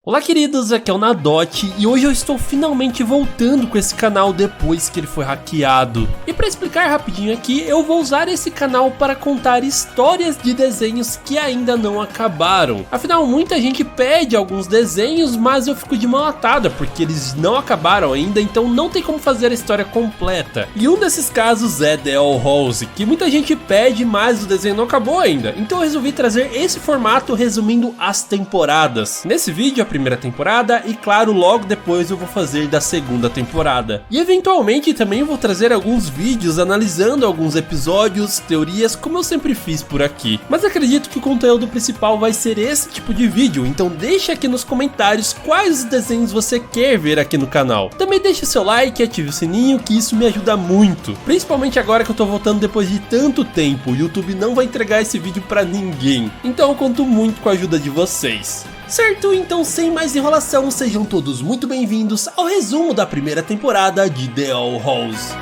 Olá queridos, aqui é o Nadotti e hoje eu estou finalmente voltando com esse canal depois que ele foi hackeado. E para explicar rapidinho aqui, eu vou usar esse canal para contar histórias de desenhos que ainda não acabaram. Afinal, muita gente pede alguns desenhos, mas eu fico de mão atada porque eles não acabaram ainda, então não tem como fazer a história completa. E um desses casos é The Owl House, que muita gente pede, mas o desenho não acabou ainda. Então eu resolvi trazer esse formato resumindo as temporadas. Nesse vídeo, a primeira temporada e claro, logo depois eu vou fazer da segunda temporada. E eventualmente também vou trazer alguns vídeos analisando alguns episódios, teorias, como eu sempre fiz por aqui. Mas acredito que o conteúdo principal vai ser esse tipo de vídeo, então deixa aqui nos comentários quais desenhos você quer ver aqui no canal. Também deixa seu like e ative o sininho, que isso me ajuda muito. Principalmente agora que eu tô voltando depois de tanto tempo, o YouTube não vai entregar esse vídeo pra ninguém. Então eu conto muito com a ajuda de vocês. Certo, então sem mais enrolação, sejam todos muito bem-vindos ao resumo da primeira temporada de The Owl House.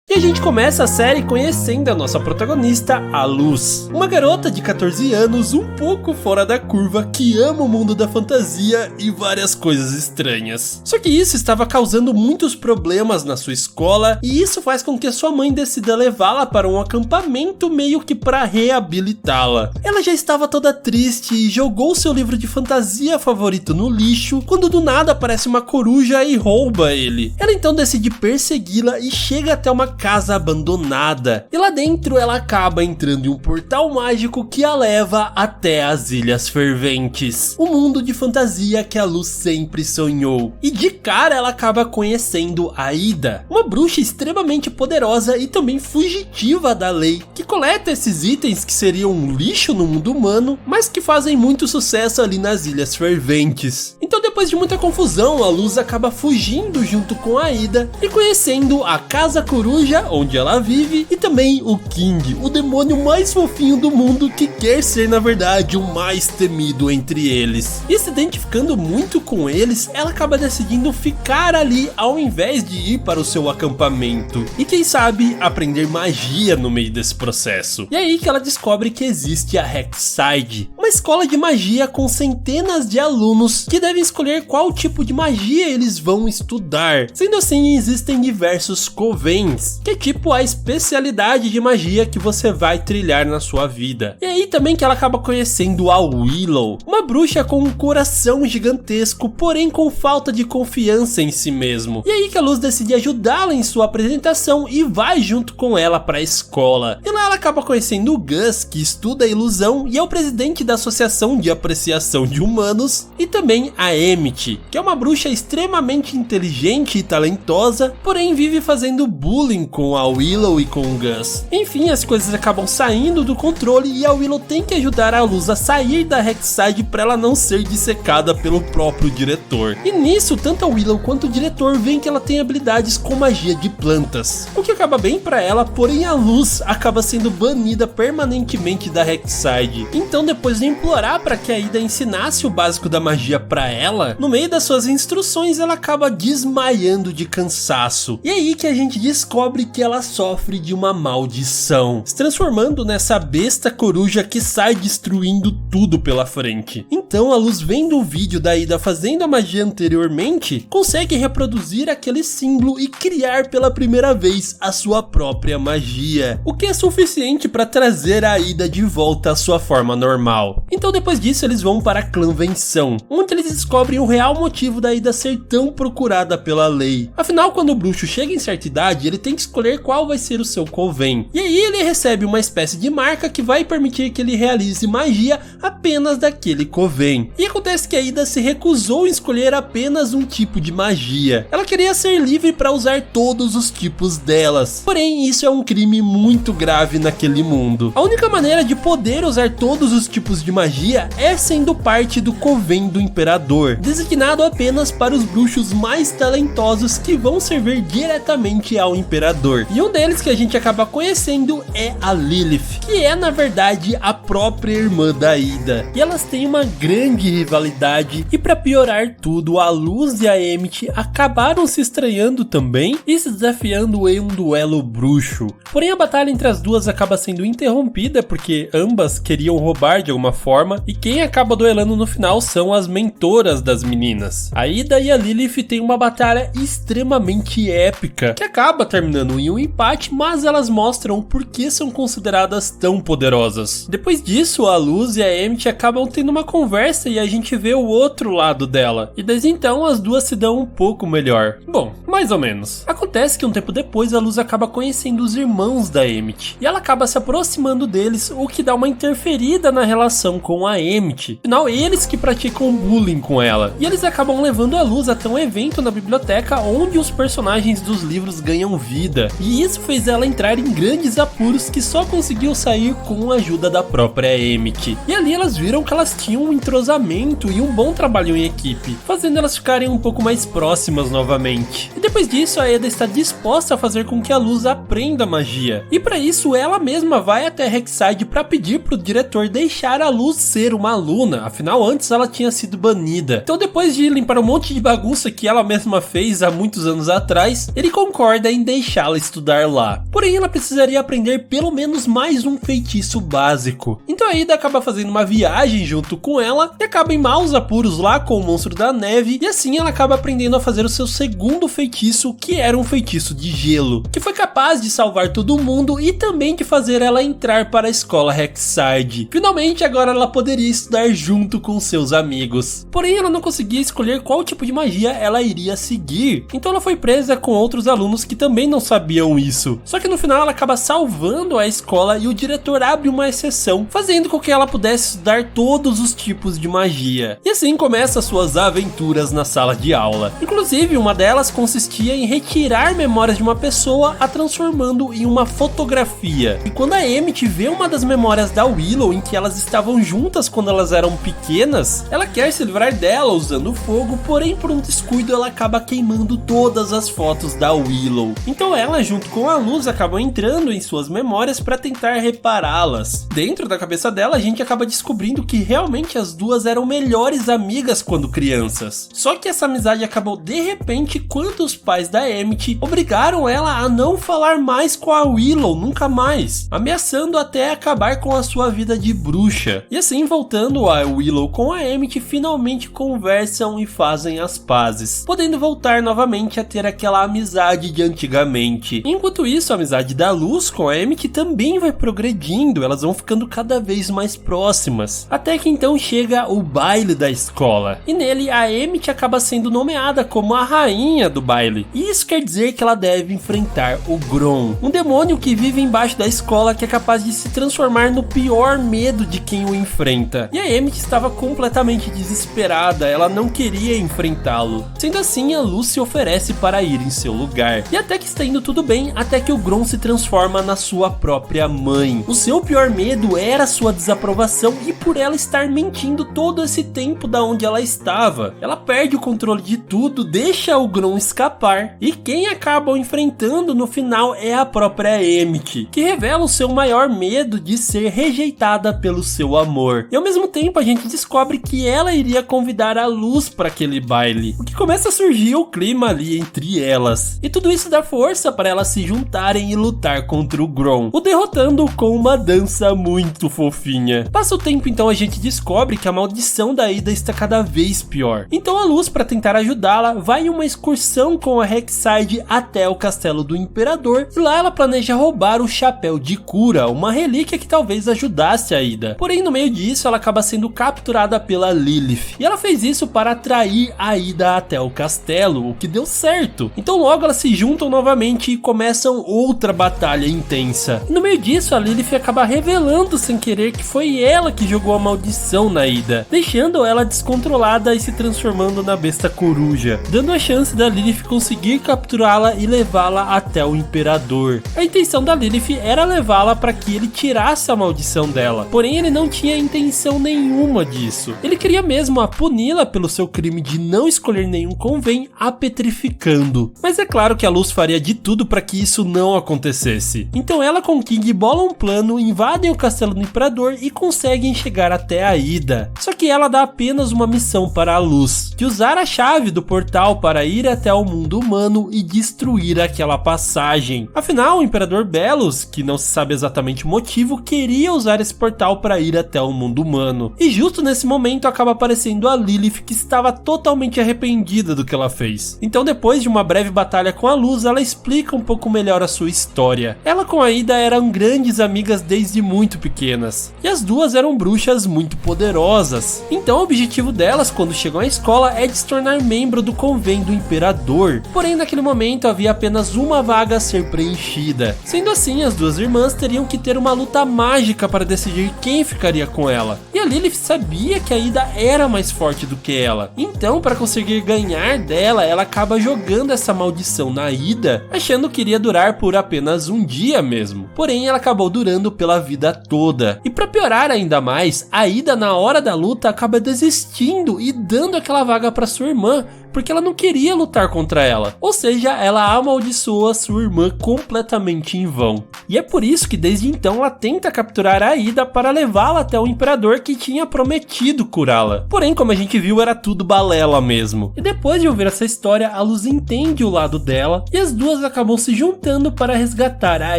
E a gente começa a série conhecendo a nossa protagonista, a Luz. Uma garota de 14 anos, um pouco fora da curva, que ama o mundo da fantasia e várias coisas estranhas. Só que isso estava causando muitos problemas na sua escola, e isso faz com que a sua mãe decida levá-la para um acampamento meio que para reabilitá-la. Ela já estava toda triste e jogou seu livro de fantasia favorito no lixo, quando do nada aparece uma coruja e rouba ele. Ela então decide persegui-la e chega até uma casa abandonada, e lá dentro ela acaba entrando em um portal mágico que a leva até as Ilhas Ferventes, o mundo de fantasia que a Luz sempre sonhou. E de cara ela acaba conhecendo a Ida, uma bruxa extremamente poderosa e também fugitiva da lei, que coleta esses itens que seriam um lixo no mundo humano, mas que fazem muito sucesso ali nas Ilhas Ferventes. Então depois de muita confusão, a Luz acaba fugindo junto com a Ida e conhecendo a Casa Coruja, onde ela vive, e também o King, o demônio mais fofinho do mundo que quer ser na verdade o mais temido entre eles. E se identificando muito com eles, ela acaba decidindo ficar ali ao invés de ir para o seu acampamento. E quem sabe aprender magia no meio desse processo. E é aí que ela descobre que existe a Hexside, uma escola de magia com centenas de alunos que devem escolher qual tipo de magia eles vão estudar. Sendo assim, existem diversos covens, que é tipo a especialidade de magia que você vai trilhar na sua vida. E aí também que ela acaba conhecendo a Willow, uma bruxa com um coração gigantesco, porém com falta de confiança em si mesmo. E aí que a Luz decide ajudá-la em sua apresentação e vai junto com ela para a escola. E lá ela acaba conhecendo o Gus, que estuda a ilusão e é o presidente da Associação de Apreciação de Humanos, e também a Emmett, que é uma bruxa extremamente inteligente e talentosa, porém vive fazendo bullying com a Willow e com o Gus. Enfim, as coisas acabam saindo do controle e a Willow tem que ajudar a Luz a sair da Hexside para ela não ser dissecada pelo próprio diretor. E nisso, tanto a Willow quanto o diretor veem que ela tem habilidades com magia de plantas, o que acaba bem para ela, porém a Luz acaba sendo banida permanentemente da Hexside. Então, depois de implorar para que a Ida ensinasse o básico da magia para ela, no meio das suas instruções ela acaba desmaiando de cansaço. E é aí que a gente descobre que ela sofre de uma maldição, se transformando nessa besta coruja que sai destruindo tudo pela frente. Então a Luz, vendo o vídeo da Ida fazendo a magia anteriormente, consegue reproduzir aquele símbolo e criar pela primeira vez a sua própria magia, o que é suficiente para trazer a Ida de volta à sua forma normal. Então depois disso eles vão para a Clanvenção, onde eles descobrem o real motivo da Ida ser tão procurada pela lei. Afinal, quando o bruxo chega em certa idade, ele tem que escolher qual vai ser o seu coven. E aí ele recebe uma espécie de marca que vai permitir que ele realize magia apenas daquele coven. E acontece que a Ida se recusou em escolher apenas um tipo de magia. Ela queria ser livre para usar todos os tipos delas. Porém, isso é um crime muito grave naquele mundo. A única maneira de poder usar todos os tipos de magia é sendo parte do Coven do Imperador, designado apenas para os bruxos mais talentosos que vão servir diretamente ao Imperador. E um deles que a gente acaba conhecendo é a Lilith, que é na verdade a própria irmã da Aida. E elas têm uma grande rivalidade e, para piorar tudo, a Luz e a Emmett acabaram se estranhando também e se desafiando em um duelo bruxo. Porém, a batalha entre as duas acaba sendo interrompida porque ambas queriam roubar de alguma forma, e quem acaba duelando no final são as mentoras das meninas. A Aida e a Lilith têm uma batalha extremamente épica, que acaba terminando em um empate, mas elas mostram por que são consideradas tão poderosas. Depois disso, a Luz e a Emmett acabam tendo uma conversa e a gente vê o outro lado dela, e desde então as duas se dão um pouco melhor. Bom, mais ou menos. Acontece que um tempo depois a Luz acaba conhecendo os irmãos da Emmett, e ela acaba se aproximando deles, o que dá uma interferida na relação com a Emmett. Afinal, eles que praticam bullying com ela, e eles acabam levando a Luz até um evento na biblioteca onde os personagens dos livros ganham vida, e isso fez ela entrar em grandes apuros que só conseguiu sair com a ajuda da própria Emmett. E ali elas viram que elas tinham um entrosamento e um bom trabalho em equipe, fazendo elas ficarem um pouco mais próximas novamente. E depois disso, a Aida está disposta a fazer com que a Luz aprenda magia, e para isso ela mesma vai até Rexide para pedir pro diretor deixar a Luz ser uma aluna, afinal antes ela tinha sido banida. Então, depois de limpar um monte de bagunça que ela mesma fez há muitos anos atrás, ele concorda em deixá-la estudar lá. Porém, ela precisaria aprender pelo menos mais um feitiço básico. Então a Aida acaba fazendo uma viagem junto com ela e acaba em maus apuros lá com o monstro da neve, e assim ela acaba aprendendo a fazer o seu segundo feitiço, que era um feitiço de gelo, que foi capaz de salvar todo mundo e também de fazer ela entrar para a escola Rexide. Finalmente agora ela poderia estudar junto com seus amigos. Porém, ela não conseguia escolher qual tipo de magia ela iria seguir, então ela foi presa com outros alunos que também não sabiam isso. Só que no final ela acaba salvando a escola e o diretor abre uma exceção, fazendo com que ela pudesse estudar todos os tipos de magia. E assim começa suas aventuras na sala de aula. Inclusive, uma delas consistia em retirar memórias de uma pessoa, a transformando em uma fotografia. E quando a Emmett vê uma das memórias da Willow em que elas estavam juntas quando elas eram pequenas, ela quer se livrar dela usando fogo, porém por um descuido ela acaba queimando todas as fotos da Willow. Então ela, junto com a Luz, acabam entrando em suas memórias para tentar repará-las. Dentro da cabeça dela, a gente acaba descobrindo que realmente as duas eram melhores amigas quando crianças. Só que essa amizade acabou de repente quando os pais da Emmett obrigaram ela a não falar mais com a Willow nunca mais, ameaçando até acabar com a sua vida de bruxa. E assim, voltando a Willow com a Emmett, finalmente conversam e fazem as pazes, podendo voltar novamente a ter aquela amizade de antigamente. Enquanto isso, a amizade da Luz com a Emmett também vai progredindo, elas vão ficando cada vez mais próximas, até que então chega o baile da escola, e nele a Emmett acaba sendo nomeada como a rainha do baile. E isso quer dizer que ela deve enfrentar o Grom, um demônio que vive embaixo da escola, que é capaz de se transformar no pior medo de quem o enfrenta. E a Emmett estava completamente desesperada, ela não queria enfrentá-lo. Sendo assim, a Luz se oferece para ir em seu lugar, e até que está indo tudo bem, até que o Grom se transforma na sua própria mãe. O seu pior medo era sua desaprovação, e por ela estar mentindo todo esse tempo da onde ela estava, ela perde o controle de tudo, deixa o Grom escapar, e quem acaba enfrentando no final é a própria Emmett, que revela o seu maior medo de ser rejeitada pelo seu amor. E ao mesmo tempo a gente descobre que ela iria convidar a Luz para aquele baile, o que começa a surgir o clima ali entre elas, e tudo isso dá força para elas se juntarem e lutar contra o Grom, o derrotando com uma dança muito fofinha. Passa o tempo, então a gente descobre que a maldição da Aida está cada vez pior. Então a Luz, para tentar ajudá-la, vai em uma excursão com a Rexide até o castelo do Imperador, e lá ela planeja roubar o chapéu de cura, uma relíquia que talvez ajudasse a Aida. Porém, no meio disso, ela acaba sendo capturada pela Lilith, e ela fez isso para atrair a Aida até o castelo, o que deu certo. Então logo elas se juntam novamente e começam outra batalha intensa. E no meio disso, a Lilith acaba revelando sem querer que foi ela que jogou a maldição na Aida, deixando ela descontrolada e se transformando na besta coruja, dando a chance da Lilith conseguir capturá-la e levá-la até o Imperador. A intenção da Lilith era levá-la para que ele tirasse a maldição dela, porém ele não tinha intenção nenhuma disso. Ele queria mesmo a puni-la pelo seu crime de não escolher nenhum convém, a petrificando. Mas é claro que a Luz faria de tudo para que isso não acontecesse. Então ela com King bolam um plano, invadem o castelo do Imperador e conseguem chegar até a Ida. Só que ela dá apenas uma missão para a Luz, de usar a chave do portal para ir até o mundo humano e destruir aquela passagem. Afinal, o Imperador Belos, que não se sabe exatamente o motivo, queria usar esse portal para ir até o mundo humano. E justo nesse momento acaba aparecendo a Lilith, que estava totalmente arrependida do que ela fez. Então depois de uma breve batalha com a Luz, ela explica um pouco melhor a sua história. Ela com a Ida eram grandes amigas desde muito pequenas, e as duas eram bruxas muito poderosas. Então o objetivo delas quando chegam à escola é de se tornar membro do convém do Imperador. Porém naquele momento havia apenas uma vaga a ser preenchida. Sendo assim, as duas irmãs teriam que ter uma luta mágica para decidir quem ficaria com ela. E a Lilith sabia que a Ida era mais forte do que ela. Então para conseguir ganhar dela, ela acaba jogando essa maldição na Ida, achando que iria durar por apenas um dia mesmo. Porém ela acabou durando pela vida toda. E para piorar ainda mais, a Ida na hora da luta acaba desistindo e dando aquela vaga para sua irmã, porque ela não queria lutar contra ela. Ou seja, ela amaldiçoa sua irmã completamente em vão. E é por isso que desde então ela tenta capturar a Ida para levá-la até o Imperador que tinha prometido curá-la. Porém, como a gente viu, era tudo balela mesmo. E depois de ouvir essa história, a Luz entende o lado dela e as duas acabam se juntando para resgatar a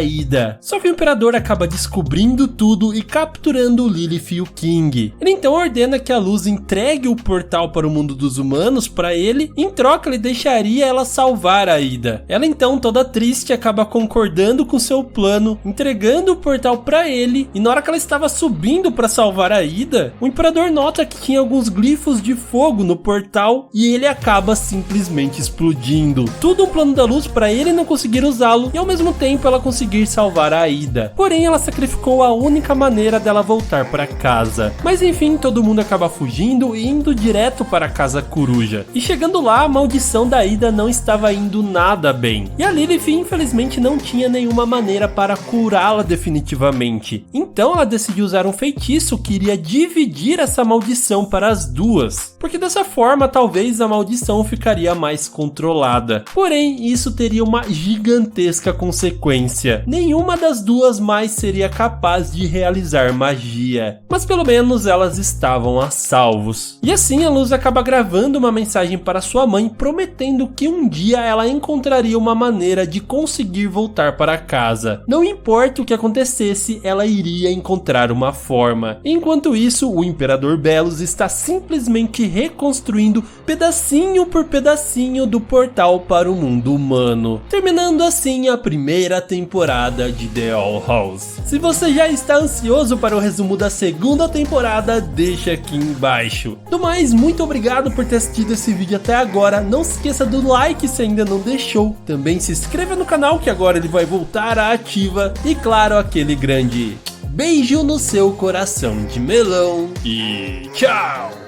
Ida. Só que o Imperador acaba descobrindo tudo e capturando Lilith e o King. Ele então ordena que a Luz entregue o portal para o mundo dos humanos para ele. Em troca, ele deixaria ela salvar a Ida. Ela então, toda triste, acaba concordando com seu plano, entregando o portal para ele, e na hora que ela estava subindo para salvar a Ida, o Imperador nota que tinha alguns glifos de fogo no portal e ele acaba simplesmente explodindo. Tudo um plano da Luz para ele não conseguir usá-lo e ao mesmo tempo ela conseguir salvar a Ida. Porém, ela sacrificou a única maneira dela voltar para casa. Mas enfim, todo mundo acaba fugindo e indo direto para a Casa Coruja. E chegando lá, a maldição da Ida não estava indo nada bem. E a Lilith infelizmente não tinha nenhuma maneira para curá-la definitivamente. Então ela decidiu usar um feitiço que iria dividir essa maldição para as duas. Porque dessa forma talvez a maldição ficaria mais controlada. Porém, isso teria uma gigantesca consequência. Nenhuma das duas mais seria capaz de realizar magia. Mas pelo menos elas estavam a salvos. E assim a Luz acaba gravando uma mensagem para sua mãe, prometendo que um dia ela encontraria uma maneira de conseguir voltar para casa. Não importa o que acontecesse, ela iria encontrar uma forma. Enquanto isso, o Imperador Belos está simplesmente reconstruindo pedacinho por pedacinho do portal para o mundo humano, terminando assim a primeira temporada de The Owl House. Se você já está ansioso para o resumo da segunda temporada, deixa aqui embaixo. Do mais, muito obrigado por ter assistido esse vídeo até agora. Não se esqueça do like se ainda não deixou. Também se inscreva no canal que agora ele vai voltar à ativa. E claro, aquele grande beijo no seu coração de melão. E tchau!